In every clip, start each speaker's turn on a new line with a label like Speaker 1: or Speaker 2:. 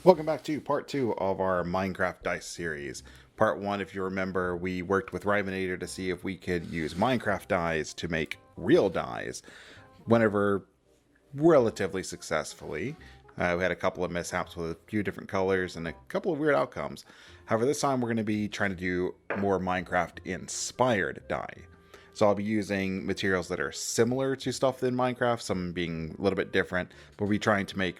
Speaker 1: Welcome back to part 2 of our Minecraft Dice series. Part 1, if you remember, we worked with Rivenator to see if we could use Minecraft dies to make real dies whenever relatively successfully. We had a couple of mishaps with a few different colors and a couple of weird outcomes. However, this time we're going to be trying to do more Minecraft inspired die. So I'll be using materials that are similar to stuff in Minecraft, some being a little bit different, but we'll be trying to make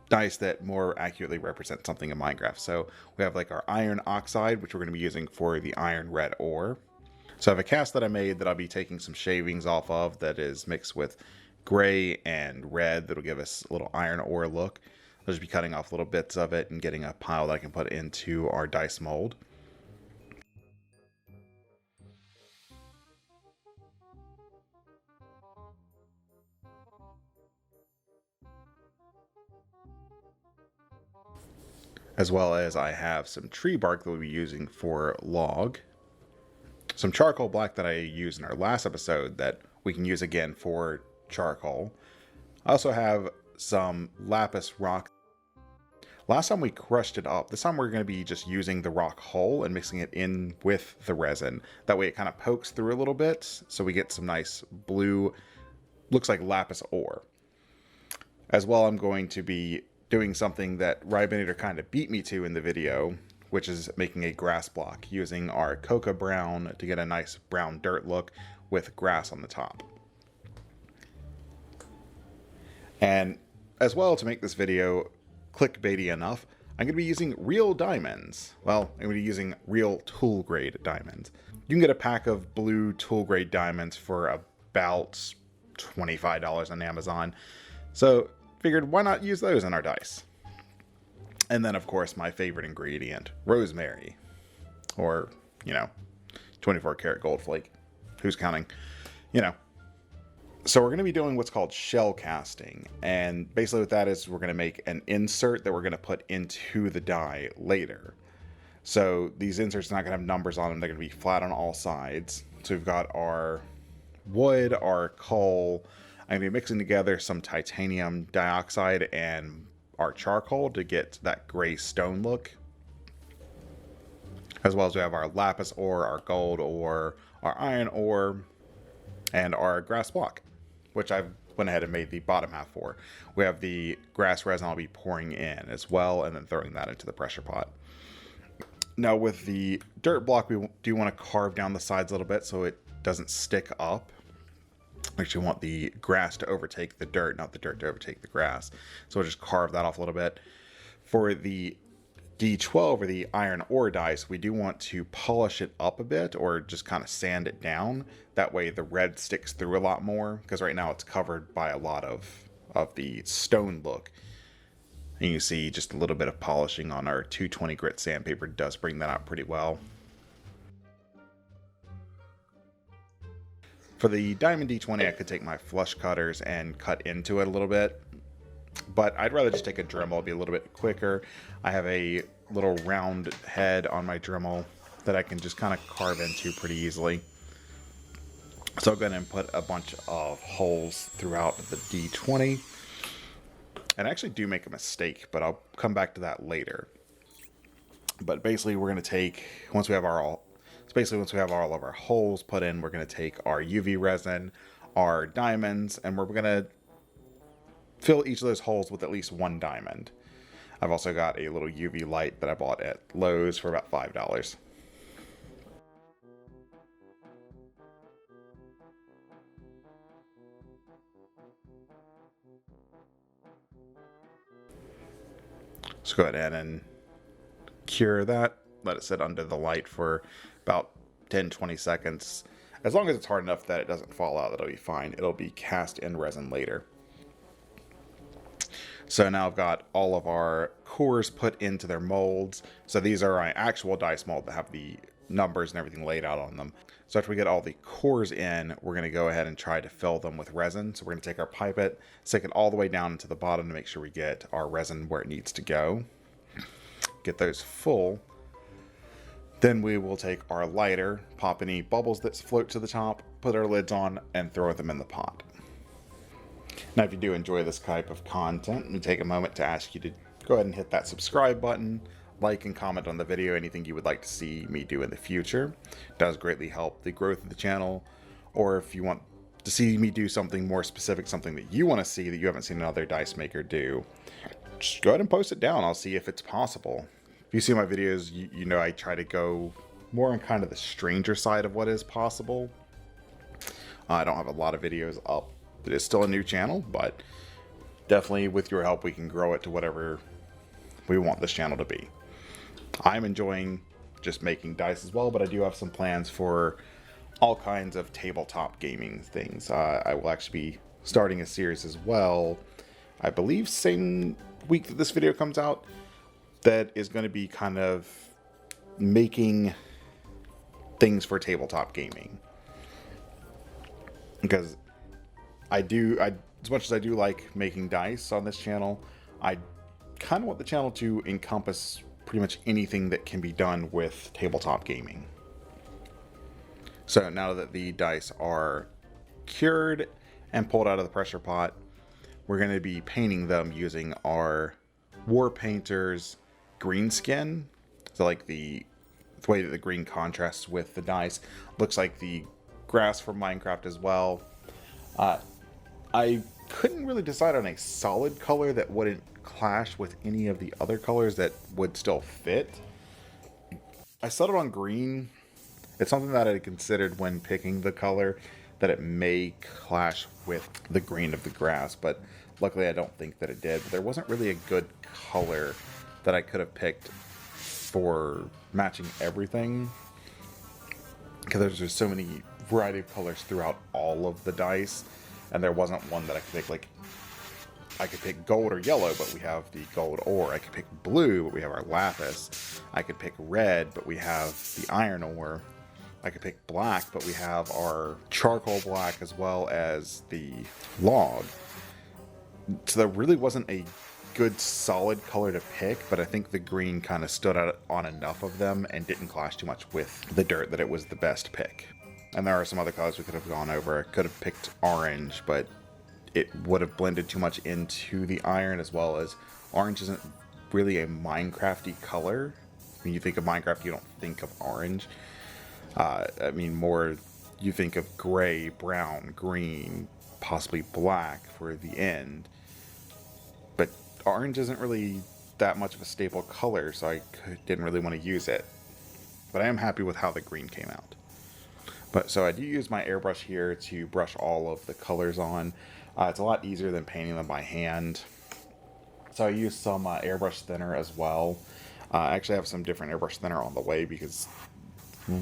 Speaker 1: dice that more accurately represent something in Minecraft. So we have like our iron oxide, which we're going to be using for the iron red ore. So I have a cast that I made that I'll be taking some shavings off of that is mixed with gray and red that'll give us a little iron ore look. I'll just be cutting off little bits of it and getting a pile that I can put into our dice mold. As well as I have some tree bark that we'll be using for log. Some charcoal black that I used in our last episode that we can use again for charcoal. I also have some lapis rock. Last time we crushed it up. This time we're going to be just using the rock hull and mixing it in with the resin. That way it kind of pokes through a little bit, so we get some nice blue, looks like lapis ore. As well, I'm going to be doing something that Rivenator kind of beat me to in the video, which is making a grass block using our coca brown to get a nice brown dirt look with grass on the top. And as well, to make this video clickbaity enough, I'm going to be using real diamonds. Well, I'm going to be using real tool grade diamonds. You can get a pack of blue tool grade diamonds for about $25 on Amazon. So figured why not use those in our dice? And then, of course, my favorite ingredient, rosemary. Or, 24 karat gold flake. Who's counting? So we're going to be doing what's called shell casting. And basically what that is, we're going to make an insert that we're going to put into the die later. So these inserts are not going to have numbers on them. They're going to be flat on all sides. So we've got our wood, our coal. I'm going to be mixing together some titanium dioxide and our charcoal to get that gray stone look. As well as we have our lapis ore, our gold ore, our iron ore, and our grass block, which I've went ahead and made the bottom half for. We have the grass resin I'll be pouring in as well, and then throwing that into the pressure pot. Now with the dirt block, we do want to carve down the sides a little bit so it doesn't stick up. Actually want the grass to overtake the dirt, not the dirt to overtake the grass. So we'll just carve that off a little bit. For the D12 or the iron ore dice, we do want to polish it up a bit or just kind of sand it down. That way the red sticks through a lot more, because right now it's covered by a lot of the stone look. And you see just a little bit of polishing on our 220 grit sandpaper does bring that out pretty well. For the Diamond D20, I could take my flush cutters and cut into it a little bit, but I'd rather just take a Dremel, it'll be a little bit quicker. I have a little round head on my Dremel that I can just kind of carve into pretty easily. So I'll go ahead and put a bunch of holes throughout the D20. And I actually do make a mistake, but I'll come back to that later. But basically we're going to take, once we have all of our holes put in, we're going to take our UV resin, our diamonds, and we're going to fill each of those holes with at least one diamond. I've also got a little UV light that I bought at Lowe's for about $5. So go ahead and cure that. Let it sit under the light for about 10-20 seconds. As long as it's hard enough that it doesn't fall out, that'll be fine. It'll be cast in resin later. So now I've got all of our cores put into their molds. So these are my actual dice mold that have the numbers and everything laid out on them. So after we get all the cores in, we're going to go ahead and try to fill them with resin. So we're going to take our pipette, stick it all the way down into the bottom to make sure we get our resin where it needs to go. Get those full. Then we will take our lighter, pop any bubbles that float to the top, put our lids on, and throw them in the pot. Now, if you do enjoy this type of content, let me take a moment to ask you to go ahead and hit that subscribe button, like and comment on the video anything you would like to see me do in the future. It does greatly help the growth of the channel. Or if you want to see me do something more specific, something that you want to see that you haven't seen another dice maker do, just go ahead and post it down. I'll see if it's possible. If you see my videos, you know I try to go more on kind of the stranger side of what is possible. I don't have a lot of videos up. It is still a new channel, but definitely with your help we can grow it to whatever we want this channel to be. I'm enjoying just making dice as well, but I do have some plans for all kinds of tabletop gaming things. I will actually be starting a series as well, I believe same week that this video comes out, that is going to be kind of making things for tabletop gaming. Because as much as I do like making dice on this channel, I kind of want the channel to encompass pretty much anything that can be done with tabletop gaming. So now that the dice are cured and pulled out of the pressure pot, we're going to be painting them using our War Painter's green skin. So like the way that the green contrasts with the dice, looks like the grass from Minecraft as well. I couldn't really decide on a solid color that wouldn't clash with any of the other colors that would still fit. I settled on green. It's something that I considered when picking the color, that it may clash with the green of the grass, but luckily I don't think that it did. There wasn't really a good color that I could have picked for matching everything, because there's just so many variety of colors throughout all of the dice, and there wasn't one that I could pick. Like, I could pick gold or yellow, but we have the gold ore. I could pick blue, but we have our lapis. I could pick red, but we have the iron ore. I could pick black, but we have our charcoal black as well as the log. So there really wasn't a good solid color to pick, but I think the green kind of stood out on enough of them and didn't clash too much with the dirt that it was the best pick. And there are some other colors we could have gone over. I could have picked orange, but it would have blended too much into the iron, as well as orange isn't really a Minecrafty color. When you think of Minecraft, you don't think of orange. I mean, more you think of gray, brown, green, possibly black for the end. But orange isn't really that much of a staple color, so I didn't really want to use it. But I am happy with how the green came out. But so I do use my airbrush here to brush all of the colors on. It's a lot easier than painting them by hand. So I use some airbrush thinner as well. I actually have some different airbrush thinner on the way, because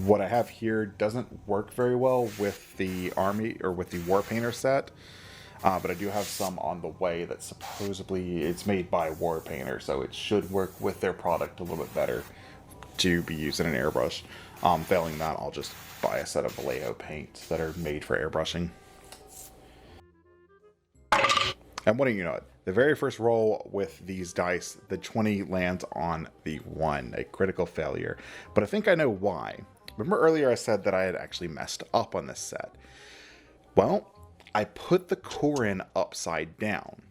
Speaker 1: what I have here doesn't work very well with the army or with the War Painter set. But I do have some on the way that supposedly it's made by War Painter, so it should work with their product a little bit better to be used in an airbrush. Failing that, I'll just buy a set of Vallejo paints that are made for airbrushing. And what do you know? The very first roll with these dice, the 20 lands on the 1, a critical failure. But I think I know why. Remember earlier I said that I had actually messed up on this set. Well, I put the core in upside down.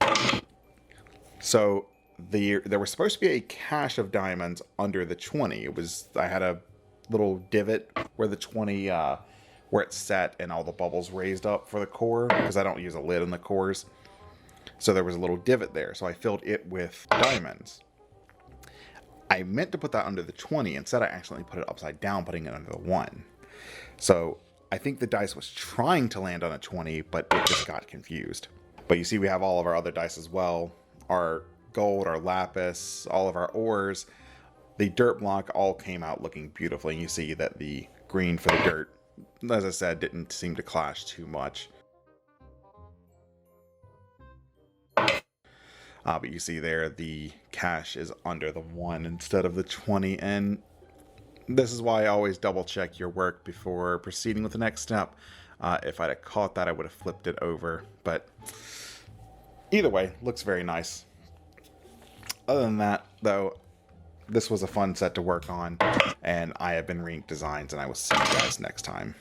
Speaker 1: So there was supposed to be a cache of diamonds under the 20. I had a little divot where the 20 where it's set and all the bubbles raised up for the core, because I don't use a lid on the cores. So there was a little divot there, so I filled it with diamonds. I meant to put that under the 20. Instead, I accidentally put it upside down, putting it under the 1. So I think the dice was trying to land on a 20, but it just got confused. But you see we have all of our other dice as well. Our gold, our lapis, all of our ores. The dirt block all came out looking beautifully. And you see that the green for the dirt, as I said, didn't seem to clash too much. But you see there, the cache is under the 1 instead of the 20. And this is why I always double check your work before proceeding with the next step. If I'd have caught that, I would have flipped it over. But either way, looks very nice. Other than that, though, this was a fun set to work on. And I have been Rink Designs, and I will see you guys next time.